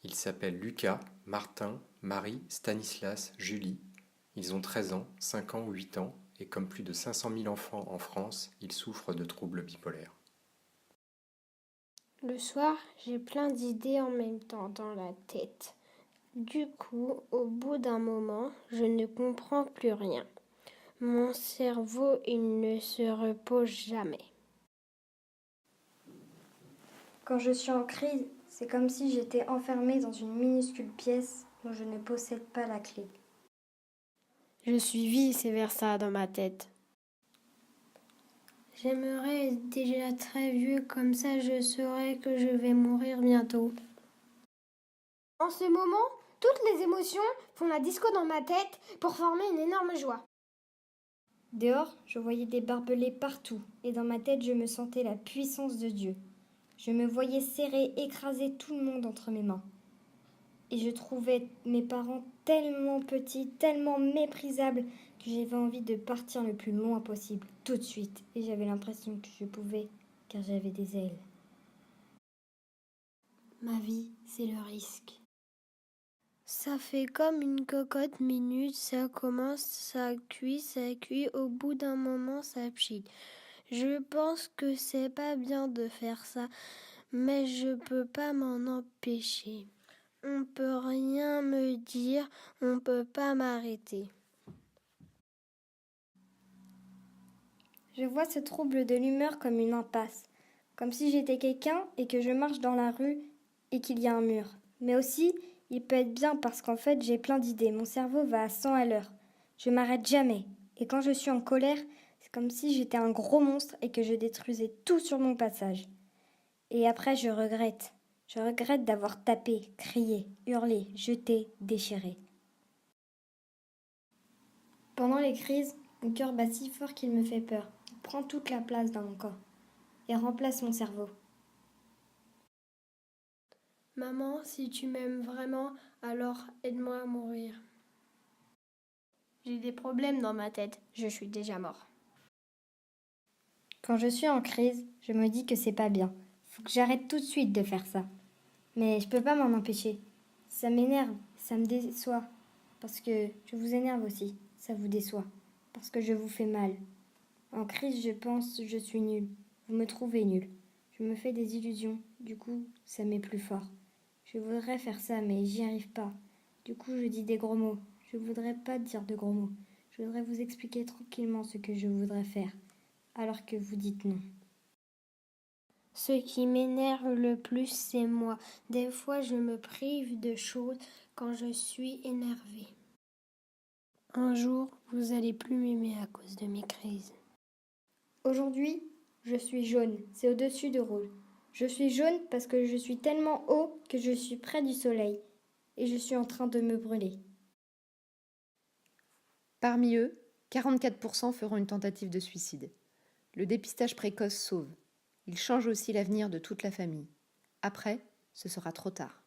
Ils s'appellent Lucas, Martin, Marie, Stanislas, Julie. Ils ont 13 ans, 5 ans ou 8 ans, et comme plus de 500 000 enfants en France, ils souffrent de troubles bipolaires. Le soir, j'ai plein d'idées en même temps dans la tête. Du coup, au bout d'un moment, je ne comprends plus rien. Mon cerveau, il ne se repose jamais. Quand je suis en crise, c'est comme si j'étais enfermée dans une minuscule pièce dont je ne possède pas la clé. Je suis vice-versa dans ma tête. J'aimerais être déjà très vieux, comme ça je saurais que je vais mourir bientôt. En ce moment, toutes les émotions font la disco dans ma tête pour former une énorme joie. Dehors, je voyais des barbelés partout, et dans ma tête, je me sentais la puissance de Dieu. Je me voyais serrer, écraser tout le monde entre mes mains. Et je trouvais mes parents tellement petits, tellement méprisables, que j'avais envie de partir le plus loin possible, tout de suite. Et j'avais l'impression que je pouvais, car j'avais des ailes. Ma vie, c'est le risque. Ça fait comme une cocotte minute, ça commence, ça cuit, au bout d'un moment ça pchit. Je pense que c'est pas bien de faire ça, mais je peux pas m'en empêcher. On peut rien me dire, on peut pas m'arrêter. Je vois ce trouble de l'humeur comme une impasse, comme si j'étais quelqu'un et que je marche dans la rue et qu'il y a un mur. Mais aussi, il peut être bien parce qu'en fait, j'ai plein d'idées. Mon cerveau va à 100 à l'heure. Je m'arrête jamais. Et quand je suis en colère, c'est comme si j'étais un gros monstre et que je détruisais tout sur mon passage. Et après, je regrette. Je regrette d'avoir tapé, crié, hurlé, jeté, déchiré. Pendant les crises, mon cœur bat si fort qu'il me fait peur. Il prend toute la place dans mon corps et remplace mon cerveau. Maman, si tu m'aimes vraiment, alors aide-moi à mourir. J'ai des problèmes dans ma tête, je suis déjà mort. Quand je suis en crise, je me dis que c'est pas bien. Faut que j'arrête tout de suite de faire ça. Mais je peux pas m'en empêcher. Ça m'énerve, ça me déçoit. Parce que je vous énerve aussi, ça vous déçoit. Parce que je vous fais mal. En crise, je pense je suis nulle. Vous me trouvez nulle. Je me fais des illusions. Du coup, ça m'est plus fort. Je voudrais faire ça, mais j'y arrive pas. Du coup, je dis des gros mots. Je voudrais pas dire de gros mots. Je voudrais vous expliquer tranquillement ce que je voudrais faire. Alors que vous dites non. Ce qui m'énerve le plus, c'est moi. Des fois, je me prive de choses quand je suis énervée. Un jour, vous allez plus m'aimer à cause de mes crises. Aujourd'hui, je suis jaune, c'est au-dessus de rouge. Je suis jaune parce que je suis tellement haut que je suis près du soleil et je suis en train de me brûler. Parmi eux, 44% feront une tentative de suicide. Le dépistage précoce sauve. Il change aussi l'avenir de toute la famille. Après, ce sera trop tard.